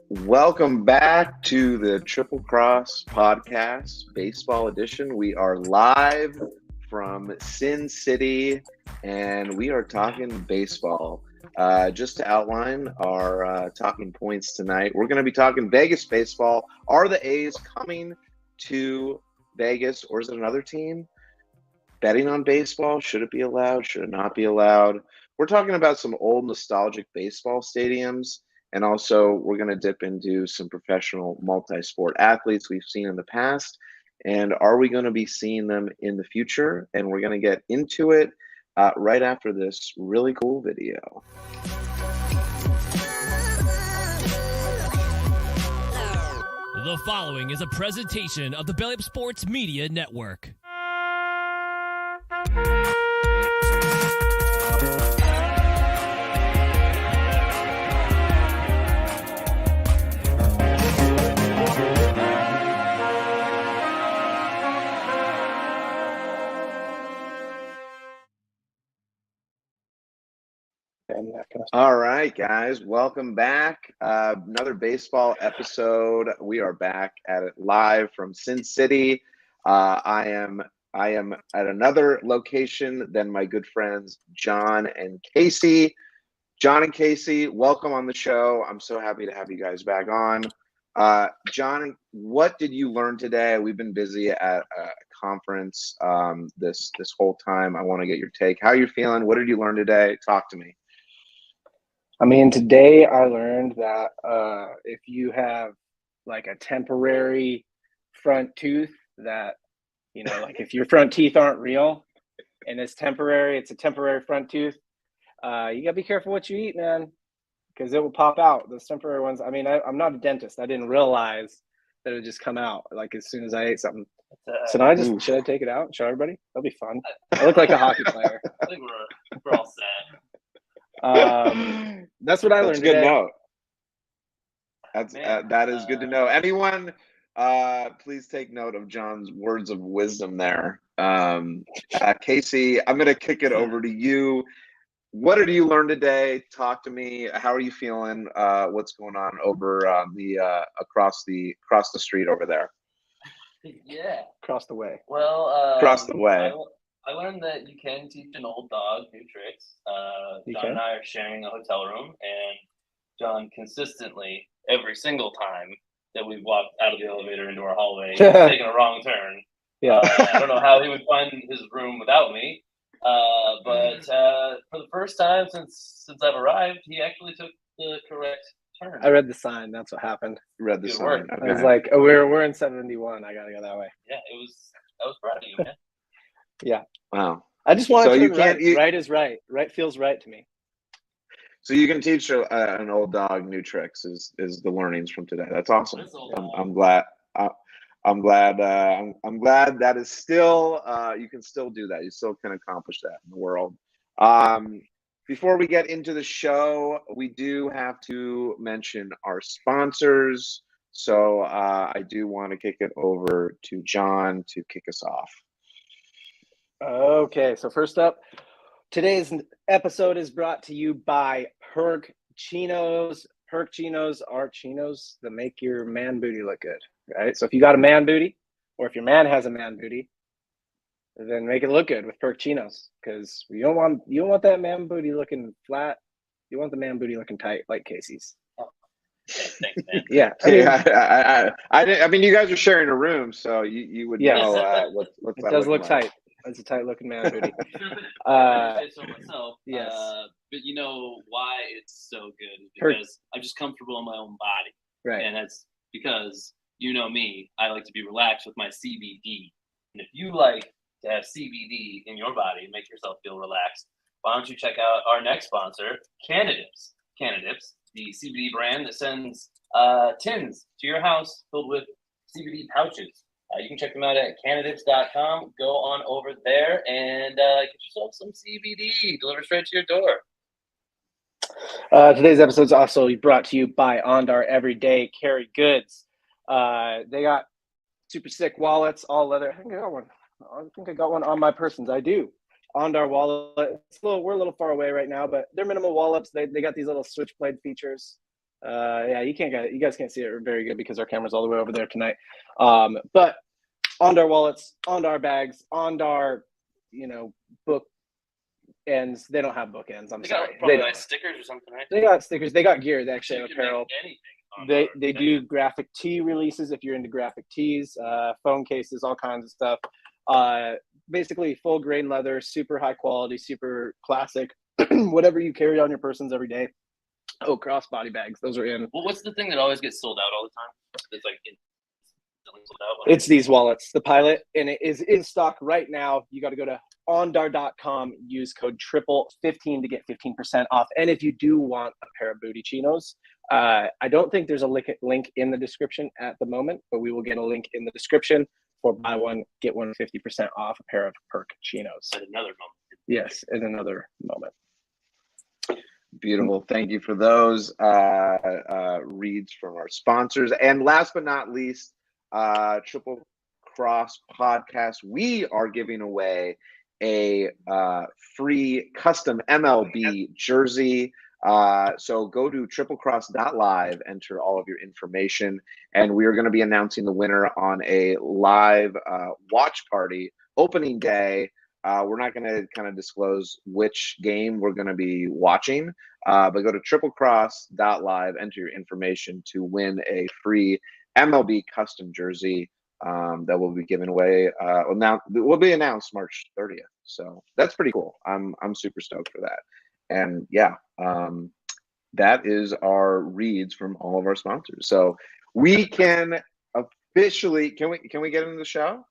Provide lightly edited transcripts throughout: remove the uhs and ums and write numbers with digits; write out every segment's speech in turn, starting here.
Welcome back to the Triple Cross Podcast, Baseball Edition. We are live from Sin City, and we are talking baseball. Just to outline our talking points tonight, we're going to be talking Vegas baseball. Are the A's coming to Vegas, or is it another team? Betting on baseball, should it be allowed? Should it not be allowed? We're talking about some old nostalgic baseball stadiums. And also, we're going to dip into some professional multi-sport athletes we've seen in the past. And are we going to be seeing them in the future? And we're going to get into it right after this really cool video. The following is a presentation of the Belly Up Sports Media Network. All right, guys, welcome back. Another baseball episode. We are back at it live from Sin City. I am at another location than my good friends John and Casey. John and Casey, welcome on the show. I'm so happy to have you guys back on. John, what did you learn today? We've been busy at a conference this whole time. I want to get your take. How are you feeling? What did you learn today? Talk to me. I mean, today I learned that if you have like a temporary front tooth that, you know, like if your front teeth aren't real and it's temporary, it's a temporary front tooth, you gotta be careful what you eat, man, because it will pop out. Those temporary ones. I mean, I'm not a dentist. I didn't realize that it would just come out like as soon as I ate something. So now should I take it out and show everybody? That'll be fun. I look like a hockey player. I think we're all set. That's what I learned. That's a good today. note. That is good to know. Anyone, please take note of John's words of wisdom there. Casey, I'm going to kick it over to you. What did you learn today? Talk to me. How are you feeling? What's going on over across the street over there? Yeah, Across the way. well, Across the way. I learned that you can teach an old dog new tricks. You John can? and I are sharing a hotel room, and John consistently, every single time that we've walked out of the elevator into our hallway, he's taken a wrong turn. Yeah. I don't know how he would find his room without me, but for the first time since I've arrived, he actually took the correct turn. I read the sign. That's what happened. Read the Good sign. work. Okay. I was like, oh, we're in 71. I gotta go that way. Yeah, I was proud of you, man. Yeah. Wow. I just want So to you turn can't- right. you- Right is right. Right feels right to me. So you can teach an old dog new tricks is the learnings from today. That's awesome. This old I'm glad. I'm glad that is still you can still do that. You still can accomplish that in the world. Before we get into the show, we do have to mention our sponsors. So I do want to kick it over to John to kick us off. Okay, so first up, today's episode is brought to you by Perk Chinos. Perk Chinos are chinos that make your man booty look good, right? So if you got a man booty, or if your man has a man booty, then make it look good with Perk Chinos, because you don't want that man booty looking flat. You want the man booty looking tight, like Casey's. Thanks, man. Yeah, I mean, you guys are sharing a room, so you would Yes. know what's it that does looking look like. tight. It's a tight looking man booty. I say so myself. yes. But you know why it's so good is Perk- because I'm just comfortable in my own body, Right. and that's because you know me. I like to be relaxed with my CBD, and if you like to have CBD in your body and make yourself feel relaxed, why don't you check out our next sponsor, Canadips. Canadips, the CBD brand that sends tins to your house filled with CBD pouches. You can check them out at canadips.com. Go on over there and get yourself some CBD delivered straight to your door. Today's episode is also brought to you by Andar Everyday Carry Goods. They got super sick wallets, all leather. I think I got one on my persons. I do. Andar wallet. We're a little far away right now, but they're minimal wallets. They got these little switchblade features. Yeah, you guys can't see it very good because our camera's all the way over there tonight. But Andar wallets, Andar bags, Andar, book ends. They don't have book ends. I'm sorry. Probably like stickers or something, right? They got stickers. They got gear. They actually have apparel. Anything. They do graphic tee releases if you're into graphic tees, phone cases, all kinds of stuff. Basically full grain leather, super high quality, super classic, whatever you carry on your persons every day. Oh, crossbody bags. Those are in. Well, what's the thing that always gets sold out all the time? It's like sold out. It's these wallets, the Pilot, and it is in stock right now. You got to go to ondar.com, use code TRIPLE15 to get 15% off. And if you do want a pair of booty chinos, I don't think there's a link in the description at the moment, but we will get a link in the description for buy one, get one 50% off a pair of Perk Chinos. At another moment. Yes, at another moment. Beautiful. Thank you for those reads from our sponsors. And last but not least, Triple Cross Podcast, we are giving away a free custom MLB jersey. So go to triplecross.live, enter all of your information, and we are going to be announcing the winner on a live watch party opening day. We're not going to kind of disclose which game we're going to be watching, but go to triplecross.live, enter your information to win a free MLB custom jersey that will be given away. Now will be announced March 30th. So that's pretty cool. I'm super stoked for that. And yeah, that is our reads from all of our sponsors. So we can officially can we get into the show?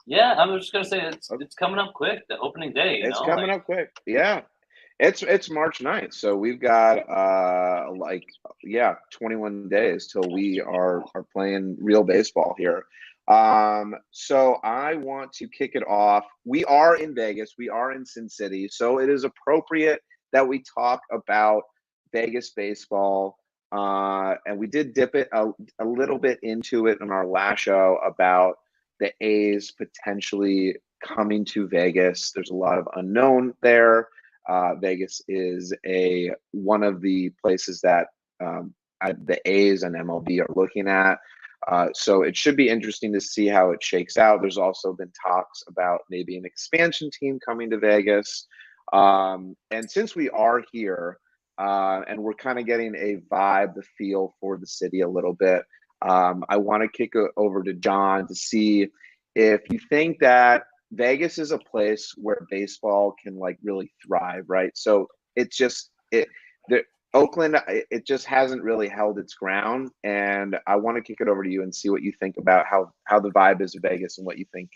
Yeah, I was just gonna say it's coming up quick. The opening day. It's coming up quick. Yeah. It's March 9th, so we've got 21 days till we are playing real baseball here. So I want to kick it off. We are in Vegas, we are in Sin City, so it is appropriate that we talk about Vegas baseball. And we did dip it a little bit into it in our last show about the A's potentially coming to Vegas. There's a lot of unknown there. Vegas is one of the places that the A's and MLB are looking at. So it should be interesting to see how it shakes out. There's also been talks about maybe an expansion team coming to Vegas. And since we are here and we're kind of getting a vibe, the feel for the city a little bit, I want to kick it over to John to see if you think that Vegas is a place where baseball can really thrive, right? So it's just Oakland, it just hasn't really held its ground, and I want to kick it over to you and see what you think about how the vibe is in Vegas and what you think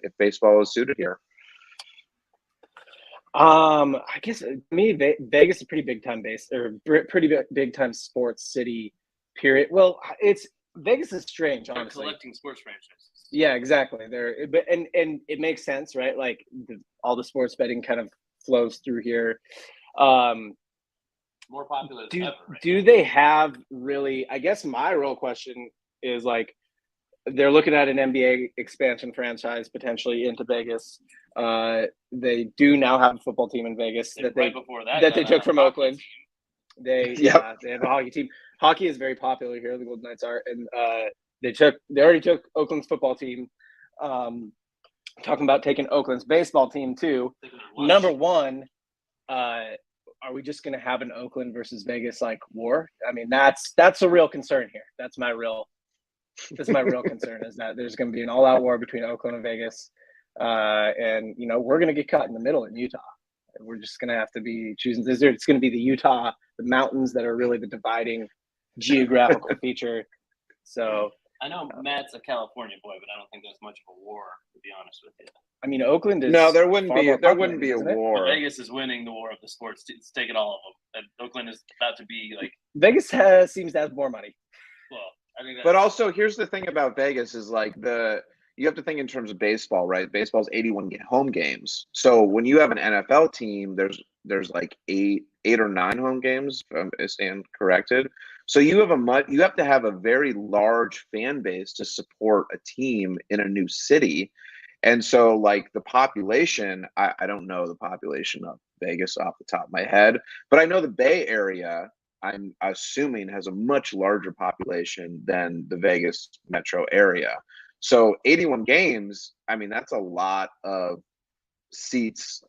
if baseball is suited here. I guess to me, Vegas is a pretty big time pretty big time sports city. Period. Well, Vegas is strange, honestly. They're collecting sports franchises. Yeah, exactly. And it makes sense, right? Like all the sports betting kind of flows through here. More popular than ever. Right do now. They have really? I guess my real question is they're looking at an NBA expansion franchise potentially into Vegas. They do now have a football team in Vegas that they took from Oakland. They have a hockey team. Hockey is very popular here. The Golden Knights are, and they already took Oakland's football team. Talking about taking Oakland's baseball team too. Number one, are we just going to have an Oakland versus Vegas war? I mean, that's a real concern here. That's my real concern is that there's going to be an all-out war between Oakland and Vegas, and we're going to get caught in the middle in Utah. We're just going to have to be choosing. It's going to be the mountains that are really the dividing geographical feature. So I know Matt's a California boy, but I don't think there's much of a war, to be honest with you. I mean, Oakland is there wouldn't be a war. But Vegas is winning the war of the sports. It's taking all of them. And Oakland is about to be Vegas seems to have more money. Well, I think. But also, here's the thing about Vegas is you have to think in terms of baseball, right? Baseball's 81 home games. So when you have an NFL team, there's eight or nine home games, if I stand corrected. So you have to have a very large fan base to support a team in a new city. And so the population, I don't know the population of Vegas off the top of my head, but I know the Bay Area, I'm assuming has a much larger population than the Vegas metro area. So 81 games, I mean, that's a lot of seats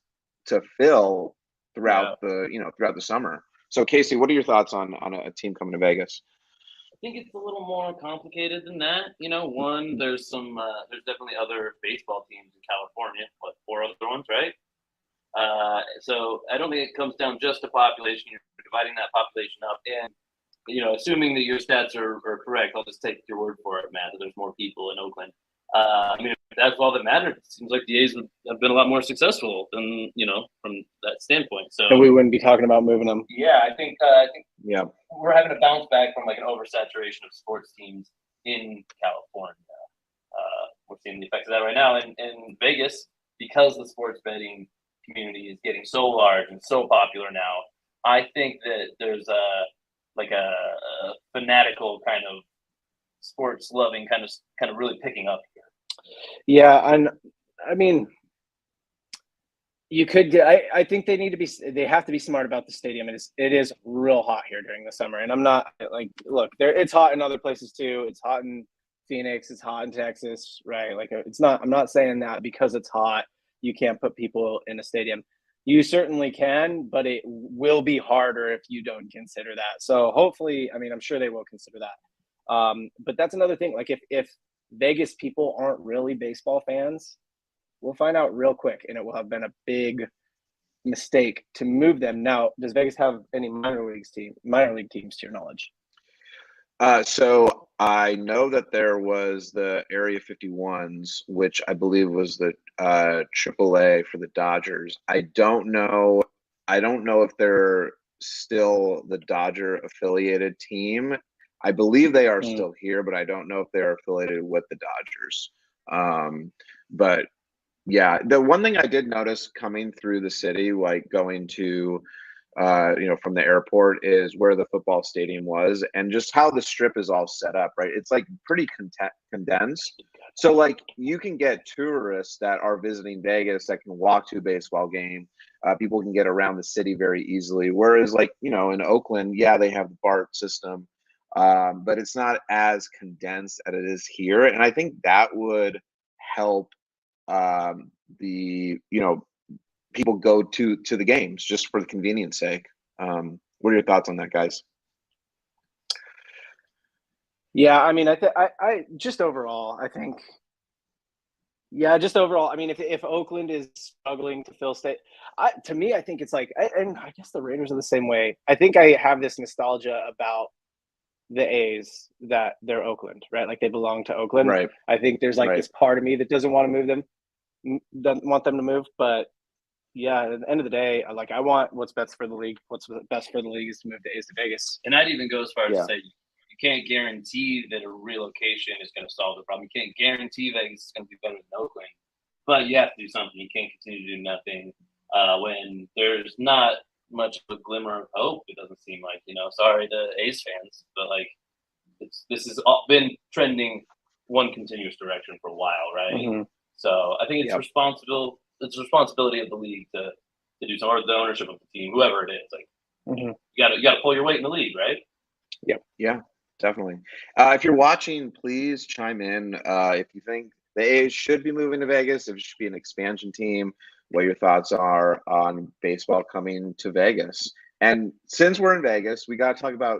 to fill throughout throughout the summer. So Casey, what are your thoughts on a team coming to Vegas? I think it's a little more complicated than that. One, there's definitely other baseball teams in California, four other ones, right? So I don't think it comes down just to population. You're dividing that population up, and assuming that your stats are correct, I'll just take your word for it, Matt. That there's more people in Oakland. I mean, if that's all that matters, it seems like the A's have been a lot more successful than from that standpoint. So we wouldn't be talking about moving them. Yeah, I think we're having a bounce back from like an oversaturation of sports teams in California. We're seeing the effects of that right now in Vegas because the sports betting community is getting so large and so popular now. I think that there's a fanatical kind of sports loving kind of really picking up here. Yeah, and I mean, you could. I think they have to be smart about the stadium. It is real hot here during the summer, and I'm not like, look, it's hot in other places too. It's hot in Phoenix. It's hot in Texas, right? Like, it's not. I'm not saying that because it's hot, you can't put people in a stadium. You certainly can, but it will be harder if you don't consider that. So hopefully, I mean, I'm sure they will consider that. But that's another thing. Like, if Vegas people aren't really baseball fans, we'll find out real quick, and it will have been a big mistake to move them. Now, does Vegas have any minor league teams to your knowledge? So I know that there was the Area 51s, which I believe was the AAA for the Dodgers. I don't know if they're still the Dodger affiliated team. I believe they are still here, but I don't know if they're affiliated with the Dodgers. But yeah, the one thing I did notice coming through the city, like going to from the airport, is where the football stadium was and just how the strip is all set up, right? It's like pretty condensed. So like you can get tourists that are visiting Vegas that can walk to a baseball game. People can get around the city very easily. Whereas like, in Oakland, yeah, they have the BART system, but it's not as condensed as it is here. And I think that would help people go to the games just for the convenience sake. What are your thoughts on that, guys? Yeah, I mean, I just overall, I think, I mean, if Oakland is struggling to fill state, to me, I think it's like, and I guess the Raiders are the same way. I think I have this nostalgia about the A's that they're Oakland, right? Like they belong to Oakland. Right. I think there's like this part of me that doesn't want to move them, doesn't want them to move, but yeah, at the end of the day, I want what's best for the league. What's best for the league is to move the A's to Vegas. And I'd even go as far as to say you can't guarantee that a relocation is going to solve the problem. You can't guarantee Vegas is going to be better than Oakland, but you have to do something. You can't continue to do nothing when there's not much of a glimmer of hope. It doesn't seem like, sorry to A's fans, but like this has been trending one continuous direction for a while, right? Mm-hmm. So I think it's responsible. It's the responsibility of the league to do something, or the ownership of the team, whoever it is. Like you got to pull your weight in the league, right? Yep. Yeah, definitely. If you're watching, please chime in. If you think the A's should be moving to Vegas, if it should be an expansion team, what your thoughts are on baseball coming to Vegas. And since we're in Vegas, we got to talk about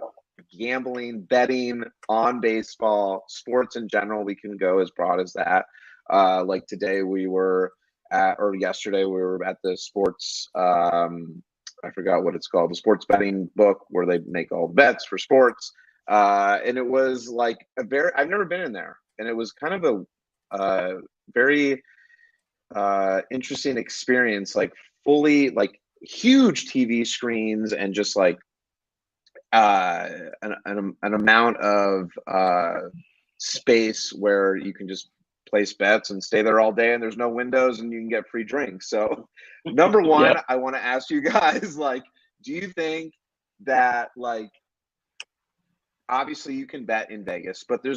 gambling, betting on baseball, sports in general. We can go as broad as that. Like today or yesterday we were at the sports, I forgot what it's called, the sports betting book where they make all the bets for sports. And it was like I've never been in there. And it was kind of a very interesting experience, like fully like huge TV screens and just like an amount of space where you can just place bets and stay there all day, and there's no windows and you can get free drinks. So number one, I want to ask you guys, like, do you think that, like, obviously you can bet in Vegas, but we've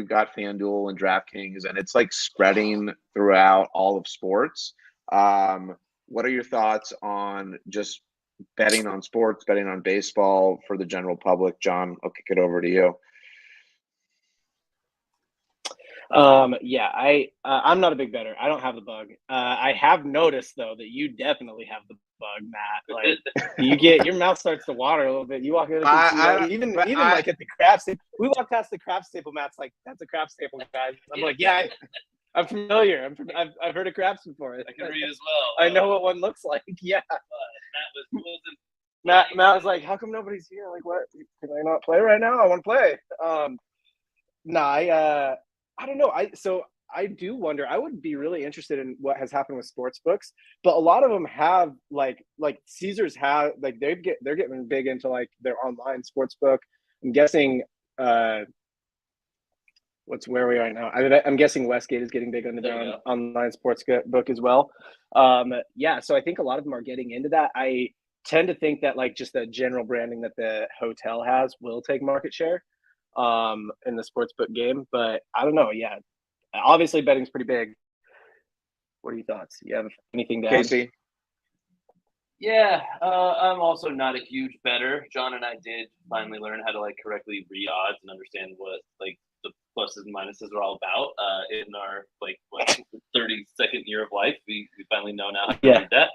got FanDuel and DraftKings, and it's like spreading throughout all of sports. What are your thoughts on just betting on sports, betting on baseball for the general public. John, I'll kick it over to you. Yeah, I'm not a big bettor. I don't have the bug. I have noticed though that you definitely have the bug, Matt. Like your mouth starts to water a little bit. You walk into the casino, even like at the craft staple. We walk past the craft staple. Matt's like, "That's a craft staple, guys." I'm like, "Yeah, I'm familiar. I've heard of crafts before. I can read as well. I know what one looks like." Yeah. Matt was like, "How come nobody's here? Like, what? Can I not play right now? I want to play." I don't know. I do wonder. I would be really interested in what has happened with sports books, but a lot of them have like Caesars have like they're getting big into like their online sports book. I'm guessing where are we right now? I'm guessing Westgate is getting big into their online sports book as well. Yeah, so I think a lot of them are getting into that. I tend to think that like just the general branding that the hotel has will take market share in the sportsbook game, but I don't know. Yeah, obviously betting's pretty big. What are your thoughts? You have anything to add? Casey? Yeah, I'm also not a huge bettor. John and I did finally learn how to like correctly read odds and understand what like the pluses and minuses are all about in our like 32nd year of life. We finally know now how to read that.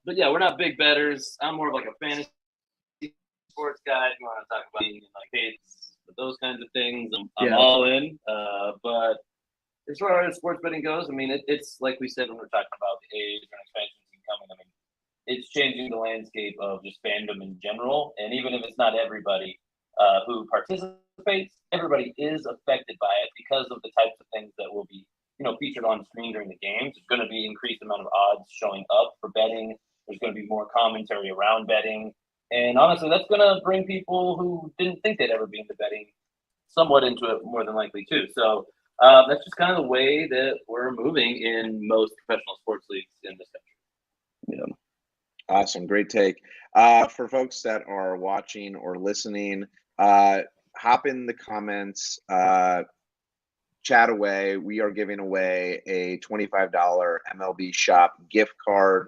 But yeah, we're not big bettors. I'm more of like a fantasy sports guy. If you want to talk about like hits, those kinds of things, I'm all in. But as far as sports betting goes, I mean, it's like we said when we were talking about the age and expansions coming. I mean, it's changing the landscape of just fandom in general. And even if it's not everybody who participates, everybody is affected by it because of the types of things that will be, featured on screen during the games. There's going to be increased amount of odds showing up for betting. There's going to be more commentary around betting. And honestly, that's going to bring people who didn't think they'd ever be into betting somewhat into it more than likely too. So that's just kind of the way that we're moving in most professional sports leagues in this country. Yeah. Awesome. Great take. For folks that are watching or listening, hop in the comments, chat away. We are giving away a $25 MLB Shop gift card.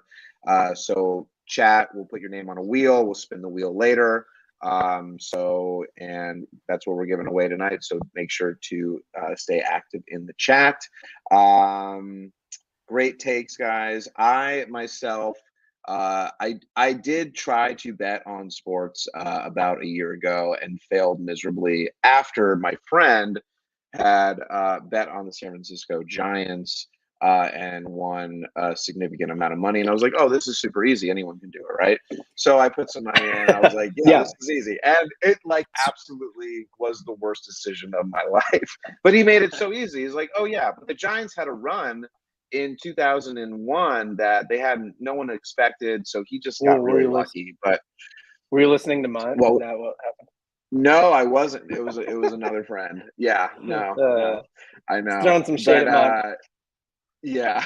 So chat, we'll put your name on a wheel. We'll spin the wheel later. And that's what we're giving away tonight. So make sure to stay active in the chat. Great takes, guys. I myself, I did try to bet on sports about a year ago and failed miserably after my friend had bet on the San Francisco Giants and won a significant amount of money. And I was like, oh, this is super easy. Anyone can do it, right? So I put some money in. I was like, this is easy. And it like absolutely was the worst decision of my life. But he made it so easy. He's like, oh, yeah, but the Giants had a run in 2001 that no one expected. So he just got really lucky. But were you listening to mine? Is that what happened? No, I wasn't. It was another friend. Yeah, no, I know. Throwing some shade at mine. Yeah.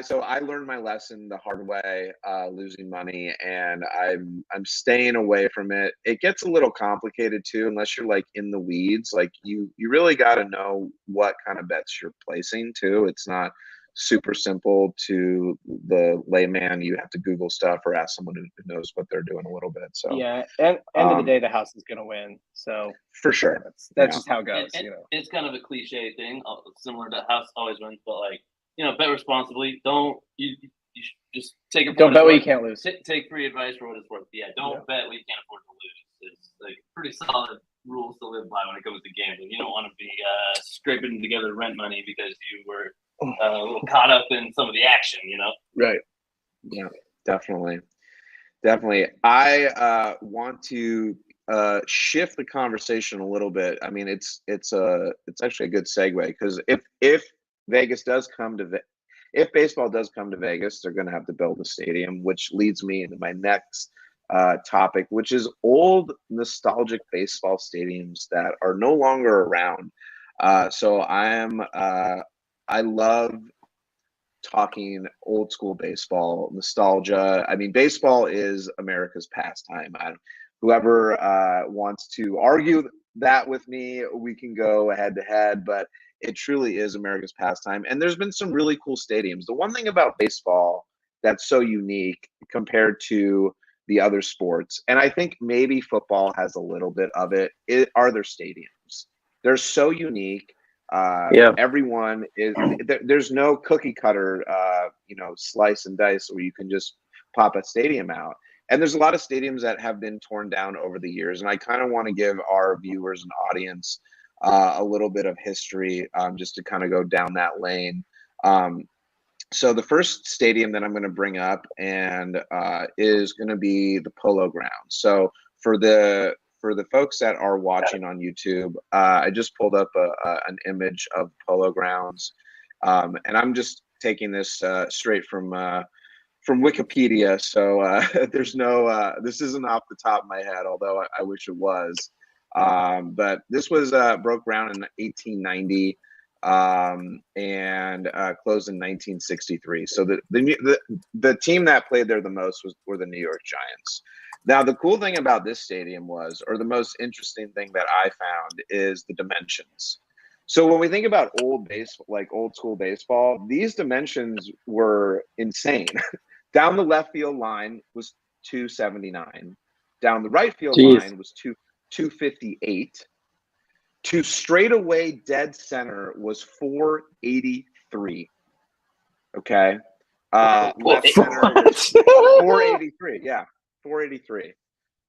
So I learned my lesson the hard way, losing money, and I'm staying away from it. It gets a little complicated too, unless you're like in the weeds. Like you really got to know what kind of bets you're placing too. It's not super simple to the layman. You have to Google stuff or ask someone who knows what they're doing a little bit. So yeah, and end of the day, the house is going to win. So for sure, that's just how it goes. It's kind of a cliche thing, similar to house always wins, but like bet responsibly. Don't you just take it. Don't bet what you can't lose. Take free advice for what it's worth. Yeah, don't bet what you can't afford to lose. It's like pretty solid rules to live by when it comes to gambling. You don't want to be scraping together rent money because you were a little caught up in some of the action, Right. Yeah, definitely. I want to shift the conversation a little bit. I mean, it's actually a good segue because if Vegas does if baseball does come to Vegas, they're going to have to build a stadium, which leads me into my next topic, which is old nostalgic baseball stadiums that are no longer around. So I love talking old school baseball nostalgia. I mean, baseball is America's pastime. Whoever wants to argue that with me, we can go head to head, but it truly is America's pastime. And there's been some really cool stadiums. The one thing about baseball that's so unique compared to the other sports. And I think maybe football has a little bit of it. Are their stadiums? They're so unique. Everyone is. There's no cookie cutter, slice and dice where you can just pop a stadium out. And there's a lot of stadiums that have been torn down over the years. And I kind of want to give our viewers and audience a little bit of history, just to kind of go down that lane. So the first stadium that I'm going to bring up and is going to be the Polo Grounds. So for the folks that are watching on YouTube, I just pulled up an image of Polo Grounds, and I'm just taking this straight from Wikipedia. So there's no this isn't off the top of my head, although I wish it was. But this was broke ground in 1890. And closed in 1963. So the team that played there the most were the New York Giants. Now, the cool thing about this stadium or the most interesting thing that I found, is the dimensions. So when we think about old school baseball, these dimensions were insane. Down the left field line was 279. Down the right field line was 258. To straightaway dead center was 483. Okay. Left center was 483. Yeah, 483.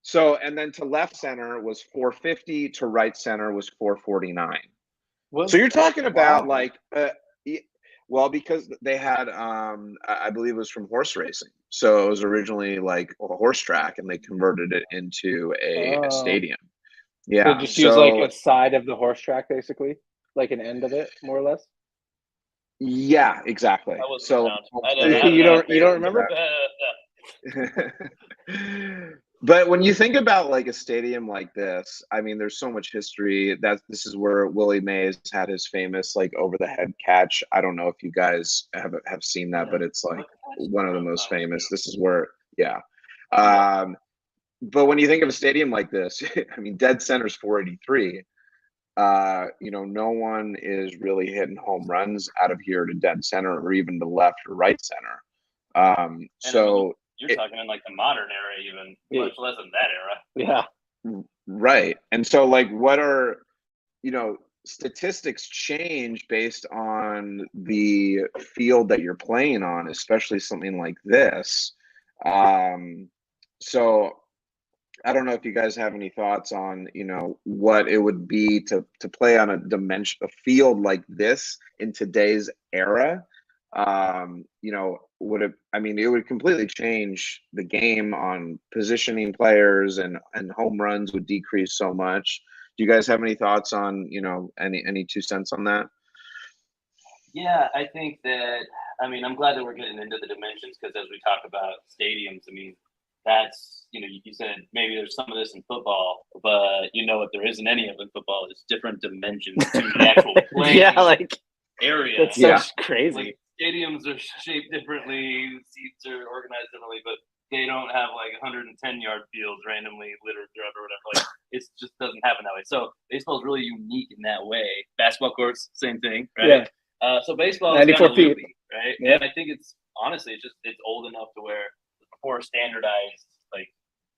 So, and then to left center was 450. To right center was 449. So you're talking about because they had, I believe it was from horse racing. So it was originally like a horse track, and they converted it into a stadium. Yeah, so just use like a side of the horse track, basically, like an end of it, more or less. Yeah, exactly. So you don't remember? But when you think about like a stadium like this, I mean, there's so much history. This is where Willie Mays had his famous like over the head catch. I don't know if you guys have seen that, but it's like one of the most famous. This is where, but when you think of a stadium like this, I mean, dead center's 483. No one is really hitting home runs out of here to dead center, or even to left or right center. You're talking in like the modern era, even much less in that era. Yeah. Right. And so like, what are, statistics change based on the field that you're playing on, especially something like this. So I don't know if you guys have any thoughts on, what it would be to play on a field like this in today's era. It would completely change the game on positioning players, and home runs would decrease so much. Do you guys have any thoughts on, any 2 cents on that? Yeah, I think that, I'm glad that we're getting into the dimensions, because as we talk about stadiums, that's, you said maybe there's some of this in football, but what there isn't any of in football is different dimensions to the actual playing area. That's so crazy. Like, stadiums are shaped differently, seats are organized differently, but they don't have like 110-yard fields randomly littered throughout or whatever. Like, it just doesn't happen that way. So baseball is really unique in that way. Basketball courts, same thing, right? Yeah. So baseball is 94 feet, right? Yeah. And I think it's old enough to where before standardized, like,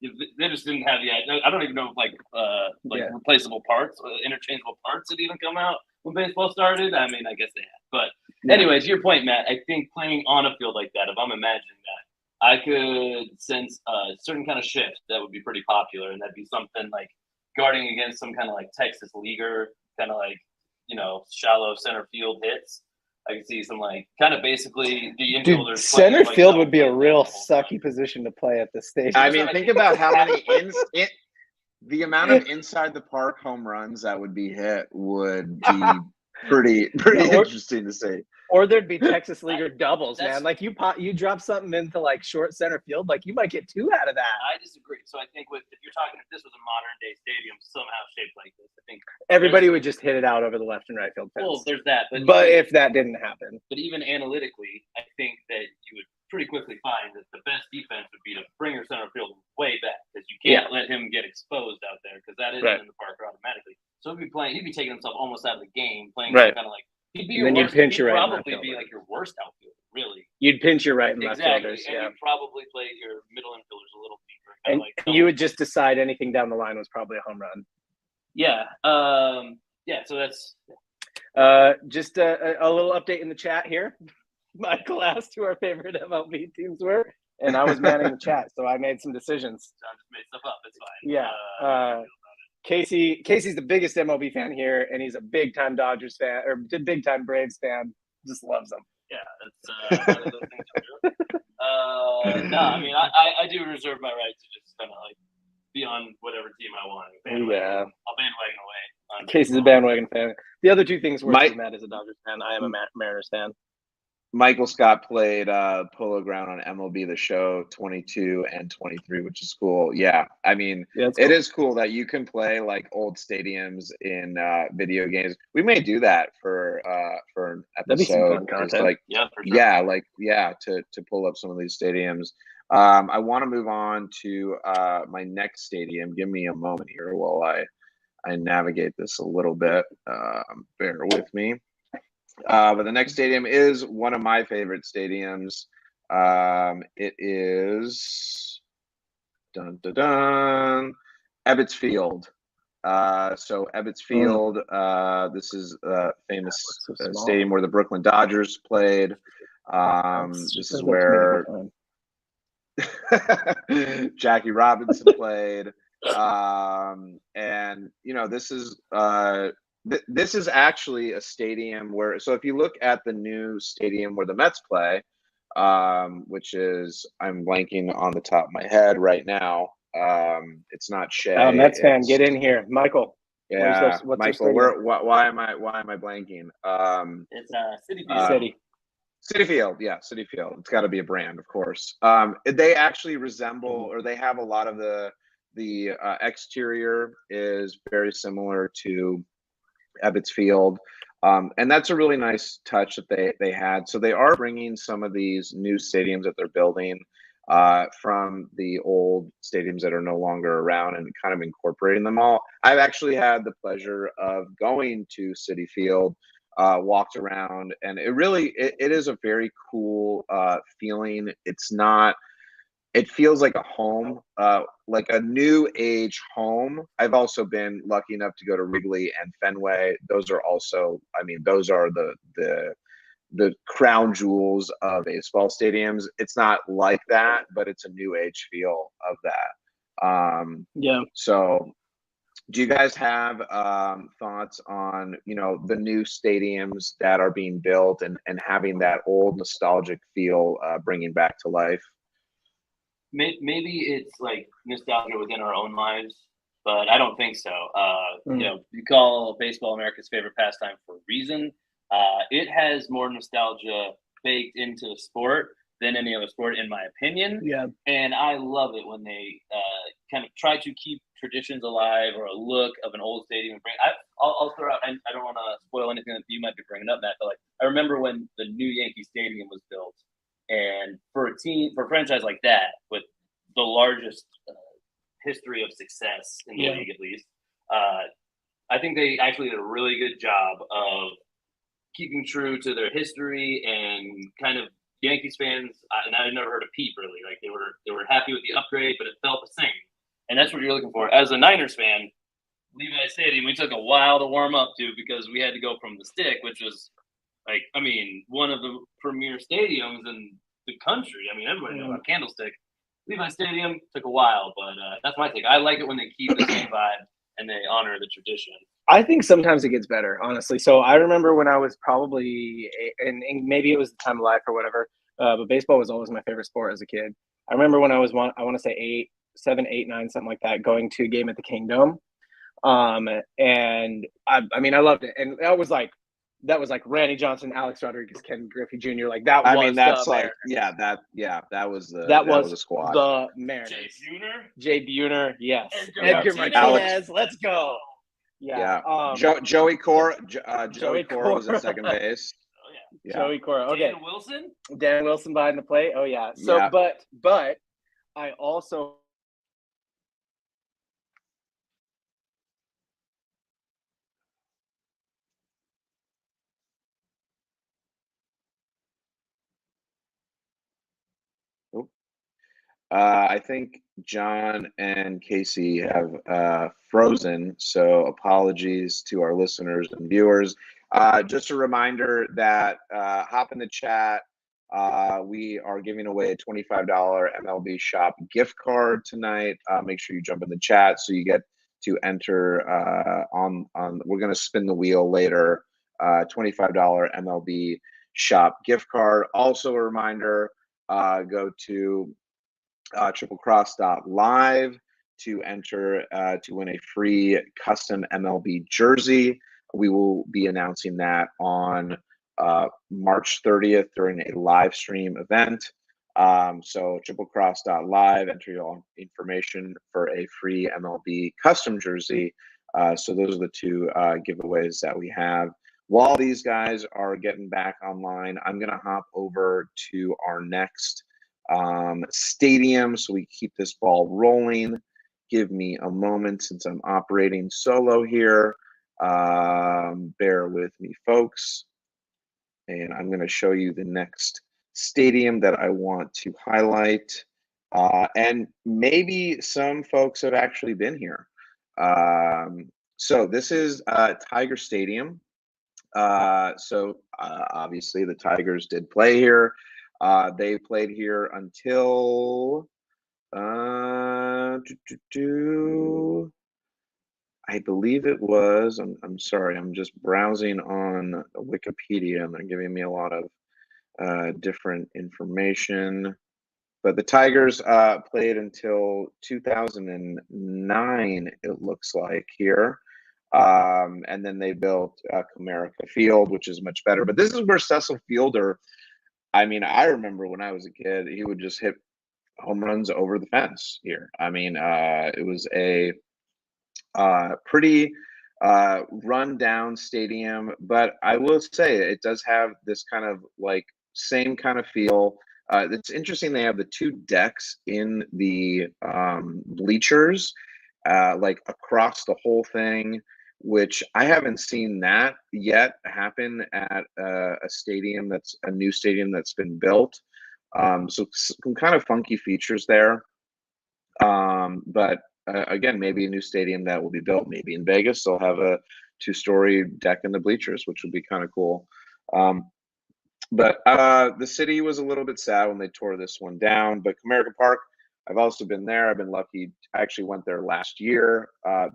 they just didn't have I don't even know if replaceable parts, interchangeable parts had even come out when baseball started. I guess they had. But anyway, to your point, Matt, I think playing on a field like that, if I'm imagining that, I could sense a certain kind of shift that would be pretty popular, and that'd be something like guarding against some kind of like Texas leaguer, kind of like, shallow center field hits. I could see some like kind of basically the infielders. Center field would be a real sucky position to play at this stage. Think about how many the amount of inside the park home runs that would be hit would be pretty interesting to see. Or there'd be Texas leaguer doubles, man. Like you drop something into like short center field, like you might get 2 out of that. I disagree. So I think if this was a modern day stadium somehow shaped like this, I think everybody would just hit it out over the left and right field fence. Well, there's that. But if that didn't happen. But even analytically, I think that you would pretty quickly find that the best defense would be to bring your center field way back, because you can't let him get exposed out there, because that isn't in the park automatically. So he'd be taking himself almost out of the game, playing kind of like. He'd be your worst, he'd probably be like your worst outfielder, really. You'd pinch your right and left Exactly, fielders. and Yeah. you probably play your middle infielders a little deeper. And Like you would just decide anything down the line was probably a home run. Yeah. Yeah. So that's Just a little update in the chat here. Michael asked who our favorite MLB teams were, and I was manning the chat, so I made some decisions. John just made stuff up. It's fine. Yeah. Casey's the biggest MLB fan here, and he's a big time Dodgers fan or big time Braves fan. Just loves them. Yeah, that's one of those things are true. No, I mean I do reserve my right to just kind of like be on whatever team I want. Yeah. I'll bandwagon away. Casey's a bandwagon fan. The other two things worse than that is a Dodgers fan. I am a Mariners fan. Michael Scott played Polo Ground on MLB The Show 22 and 23, which is cool. Yeah, I mean, it is cool that you can play like old stadiums in video games. We may do that for an episode. That'd be some fun content. Like, to pull up some of these stadiums. I want to move on to my next stadium. Give me a moment here while I navigate this a little bit. Bear with me. But the next stadium is one of my favorite stadiums. It is Ebbets Field. So Ebbets Field, this is a famous stadium where the Brooklyn Dodgers played. This is where Jackie Robinson played. And you know, this is actually a stadium where, so if you look at the new stadium where the Mets play, which is, I'm blanking on the top of my head right now. It's not Shea. Mets fan, get in here, Michael. Yeah, Michael. Why am I blanking? It's Citi Field. Citi Field. It's got to be a brand, of course. They actually resemble, or they have a lot of the exterior is very similar to Ebbets Field, and that's a really nice touch that they had. So they are bringing some of these new stadiums that they're building from the old stadiums that are no longer around and kind of incorporating them all. I've actually had the pleasure of going to Citi Field, walked around, and it is a very cool feeling. It feels like a home, like a new age home. I've also been lucky enough to go to Wrigley and Fenway. Those are also, I mean, those are the crown jewels of baseball stadiums. It's not like that, but it's a new age feel of that. Yeah. So do you guys have thoughts on, you know, the new stadiums that are being built and having that old nostalgic feel bringing back to life? Maybe it's like nostalgia within our own lives, but I don't think so. You know, you call baseball America's favorite pastime for a reason. It has more nostalgia baked into the sport than any other sport, in my opinion. Yeah. And I love it when they kind of try to keep traditions alive or a look of an old stadium. I'll throw out, I don't want to spoil anything that you might be bringing up, Matt, but like I remember when the new Yankee Stadium was built. And for a franchise like that, with the largest history of success in the league, at least, I think they actually did a really good job of keeping true to their history and kind of Yankees fans. And I never heard a peep really. Like they were happy with the upgrade, but it felt the same. And that's what you're looking for. As a Niners fan, Levi Stadium, we took a while to warm up to because we had to go from the stick, which was like, I mean, one of the premier stadiums in the country. I mean, everybody knows about Candlestick. Levi Stadium took a while, but that's my take. I like it when they keep the same vibe and they honor the tradition. I think sometimes it gets better, honestly. So I remember when I was probably, and maybe it was the time of life or whatever, but baseball was always my favorite sport as a kid. I remember when I was I want to say 7, 8, 9, something like that, going to a game at the Kingdom. And I mean, I loved it. And that was like Randy Johnson, Alex Rodriguez, Ken Griffey Jr. Like that. I mean, that's like, that was the squad. The Mariners. Jay Buhner, yes. Edgar Martinez, let's go. Yeah. Joey Cora. Joey Cora was at second base. Oh yeah. Yeah. Joey Cora. Okay. Dan Wilson behind the plate. Oh yeah. So, but I also. I think John and Casey have frozen, so apologies to our listeners and viewers. Just a reminder that hop in the chat. We are giving away a $25 MLB Shop gift card tonight. Make sure you jump in the chat so you get to enter on. We're going to spin the wheel later. $25 MLB Shop gift card. Also a reminder, go to triplecross.live to enter to win a free custom MLB jersey. We will be announcing that on March 30th during a live stream event. So triplecross.live, enter your information for a free MLB custom jersey. So those are the two giveaways that we have. While these guys are getting back online, I'm going to hop over to our next stadium so we keep this ball rolling. Give me a moment since I'm operating solo here. Bear with me, folks. And I'm going to show you the next stadium that I want to highlight. And maybe some folks have actually been here. So this is Tiger Stadium. Obviously the Tigers did play here. They played here until I believe it was. I'm sorry. I'm just browsing on Wikipedia, and they're giving me a lot of different information. But the Tigers played until 2009. It looks like here. And then they built Comerica Field, which is much better. But this is where Cecil Fielder. I mean, I remember when I was a kid, he would just hit home runs over the fence here. I mean, it was a pretty run down stadium, but I will say it does have this kind of like same kind of feel. It's interesting. They have the two decks in the bleachers, like across the whole thing, which I haven't seen that yet happen at a stadium that's a new stadium that's been built. So some kind of funky features there. But again, maybe a new stadium that will be built. Maybe in Vegas, they'll have a two-story deck in the bleachers, which would be kind of cool. But the city was a little bit sad when they tore this one down. But Comerica Park, I've also been there. I've been lucky. I actually went there last year.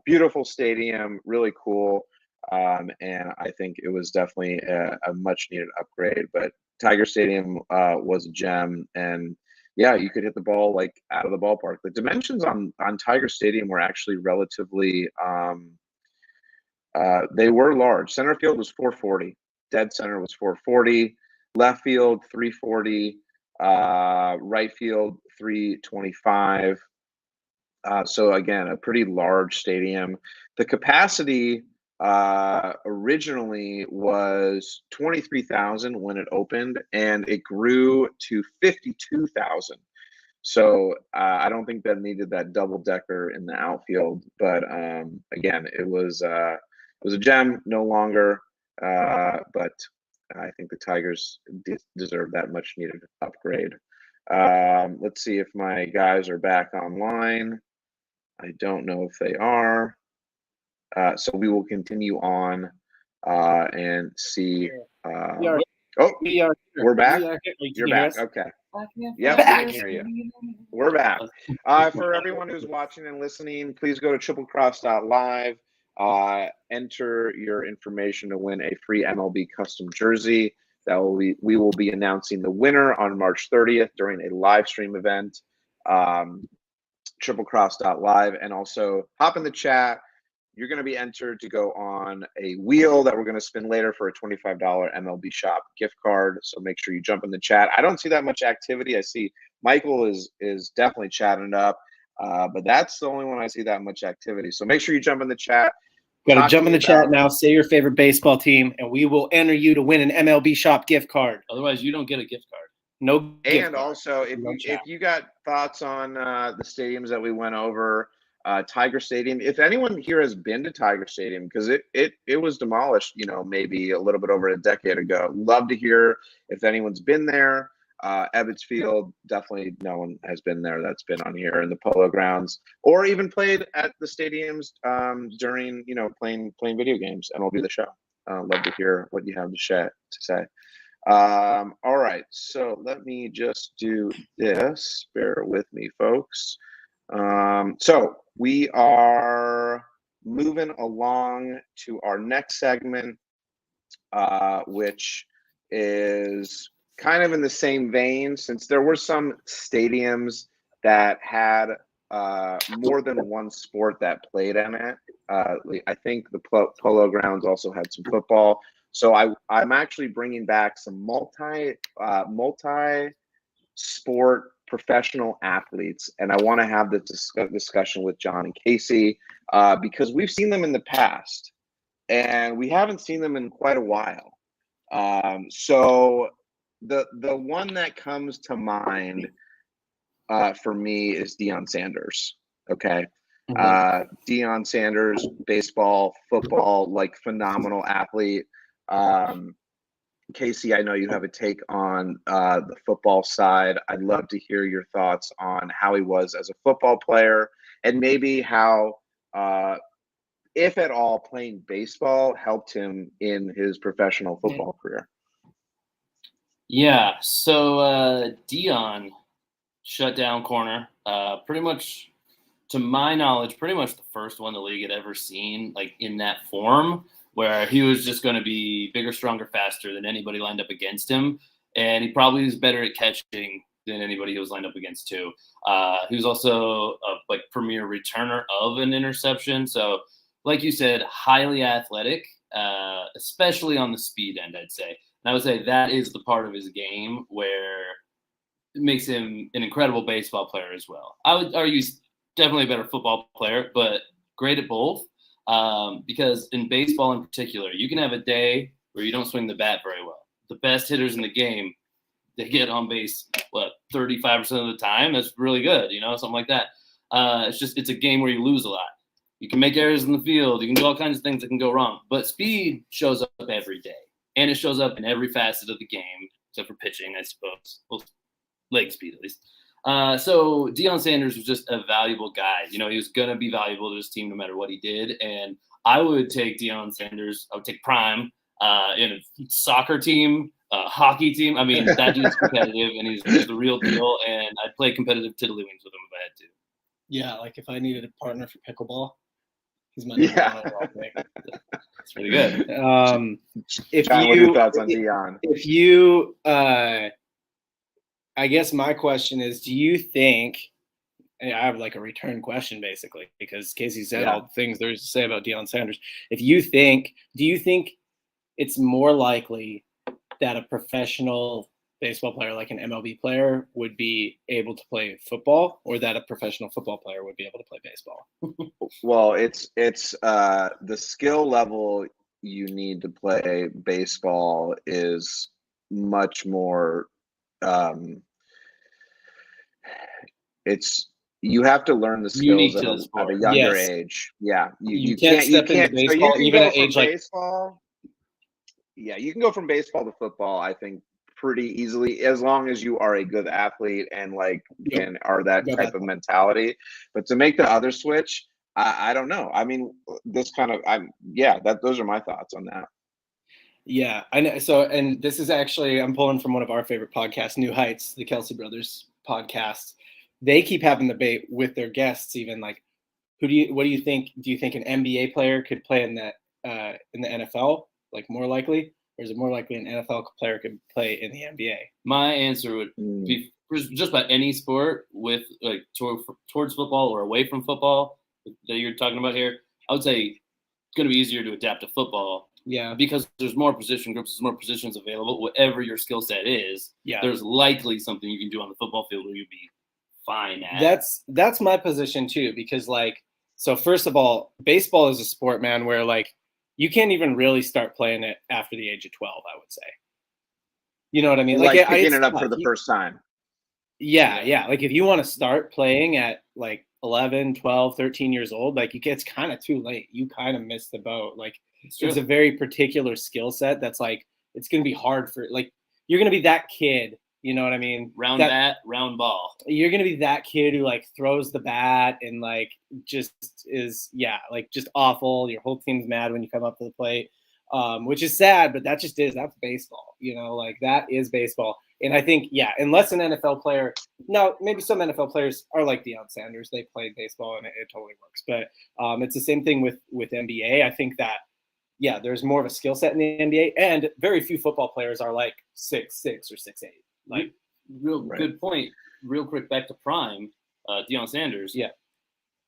Beautiful stadium, really cool. And I think it was definitely a much needed upgrade. But Tiger Stadium was a gem. And yeah, you could hit the ball like out of the ballpark. The dimensions on Tiger Stadium were actually relatively, they were large. Center field was 440. Dead center was 440. Left field 340. Right field 325. So again, a pretty large stadium. The capacity originally was 23,000 when it opened, and it grew to 52,000. So I don't think that needed that double decker in the outfield, but again, it was a gem. No longer, but I think the Tigers deserve that much needed upgrade. Let's see if my guys are back online. I don't know if they are. So we will continue on and see. We're back. You're back. Okay. Yep, I can hear you. We're back. For everyone who's watching and listening, please go to triplecross.live. Enter your information to win a free MLB custom jersey. We will be announcing the winner on March 30th during a live stream event. Triplecross.live, and also hop in the chat. You're going to be entered to go on a wheel that we're going to spin later for a $25 MLB Shop gift card. So make sure you jump in the chat. I don't see that much activity. I see Michael is definitely chatting up, but that's the only one I see that much activity. So make sure you jump in the chat. Got to jump in the chat now. Say your favorite baseball team, and we will enter you to win an MLB Shop gift card. Otherwise, you don't get a gift card. No gift and card. Also, if you got thoughts on the stadiums that we went over. Tiger Stadium. If anyone here has been to Tiger Stadium, because it was demolished, maybe a little bit over a decade ago. Love to hear if anyone's been there. Ebbets Field, definitely no one has been there that's been on here in the Polo Grounds, or even played at the stadiums during, playing video games, and we'll do the show. Love to hear what you have to say. All right, so let me just do this. Bear with me, folks. So we are moving along to our next segment, which is kind of in the same vein, since there were some stadiums that had more than one sport that played in it. I think the Polo Grounds also had some football. So I'm actually bringing back some multi sport professional athletes, and I want to have this discussion with John and Casey because we've seen them in the past, and we haven't seen them in quite a while. So the one that comes to mind for me is Deion Sanders. Okay. Deion Sanders, baseball, football, like phenomenal athlete. Casey, I know you have a take on the football side. I'd love to hear your thoughts on how he was as a football player, and maybe how, if at all, playing baseball helped him in his professional football career. Yeah, so Deion, shutdown corner, pretty much, to my knowledge, pretty much the first one the league had ever seen, like in that form, where he was just going to be bigger, stronger, faster than anybody lined up against him. And he probably was better at catching than anybody he was lined up against too. He was also a premier returner of an interception. So like you said, highly athletic, especially on the speed end, I'd say. And I would say that is the part of his game where it makes him an incredible baseball player as well. I would argue he's definitely a better football player, but great at both. Because in baseball in particular, you can have a day where you don't swing the bat very well. The best hitters in the game, they get on base, 35% of the time? That's really good, something like that. It's a game where you lose a lot. You can make errors in the field. You can do all kinds of things that can go wrong. But speed shows up every day. And it shows up in every facet of the game, except for pitching, I suppose. Well, leg speed, at least. So Deion Sanders was just a valuable guy. He was going to be valuable to his team no matter what he did. And I would take Deion Sanders. I would take prime in a soccer team, hockey team. I mean, that dude's competitive, and he's the real deal. And I'd play competitive tiddlywinks with him if I had to. Yeah, like if I needed a partner for pickleball, he's my overall pick. That's pretty good. John, what are your thoughts on Deion? If you I guess my question is, do you think, I have like a return question basically, because Casey said all the things there's to say about Deion Sanders. Do you think it's more likely that a professional baseball player, like an MLB player, would be able to play football, or that a professional football player would be able to play baseball? Well, it's the skill level you need to play baseball is much more. You have to learn the skills at a younger age. Yeah, you can't step into baseball even at age baseball. Yeah, you can go from baseball to football, I think, pretty easily, as long as you are a good athlete and and are that type of mentality. But to make the other switch, I don't know. I mean, those are my thoughts on that. Yeah, I know. So, and this is actually, I'm pulling from one of our favorite podcasts, New Heights, the Kelsey Brothers podcast. They keep having the debate with their guests, even what do you think? Do you think an NBA player could play in the NFL, more likely? Or is it more likely an NFL player could play in the NBA? My answer would be just about any sport with towards football or away from football that you're talking about here. I would say it's going to be easier to adapt to football. Yeah, because there's more position groups, there's more positions available. Whatever your skill set is, there's likely something you can do on the football field where you'd be fine at. That's my position too, because so first of all, baseball is a sport, man, where you can't even really start playing it after the age of 12, I would say. You know what I mean? Picking it up for the first time. Yeah. If you want to start playing at 11, 12, 13 years old, it's kind of too late. You kind of missed the boat. It's a very particular skill set that's it's going to be hard for you're going to be that kid You know what I mean? Round bat, round ball. You're gonna be that kid who like throws the bat and like just is like just awful. Your whole team's mad when you come up to the plate, which is sad, but that's baseball. You know, like that is baseball. And I think unless an NFL player, now maybe some NFL players are like Deion Sanders, they play baseball and it totally works. But it's the same thing with NBA. I think that there's more of a skill set in the NBA, and very few football players are like 6'6" or 6'8". Like, good point. Real quick, back to Prime, Deion Sanders. Yeah.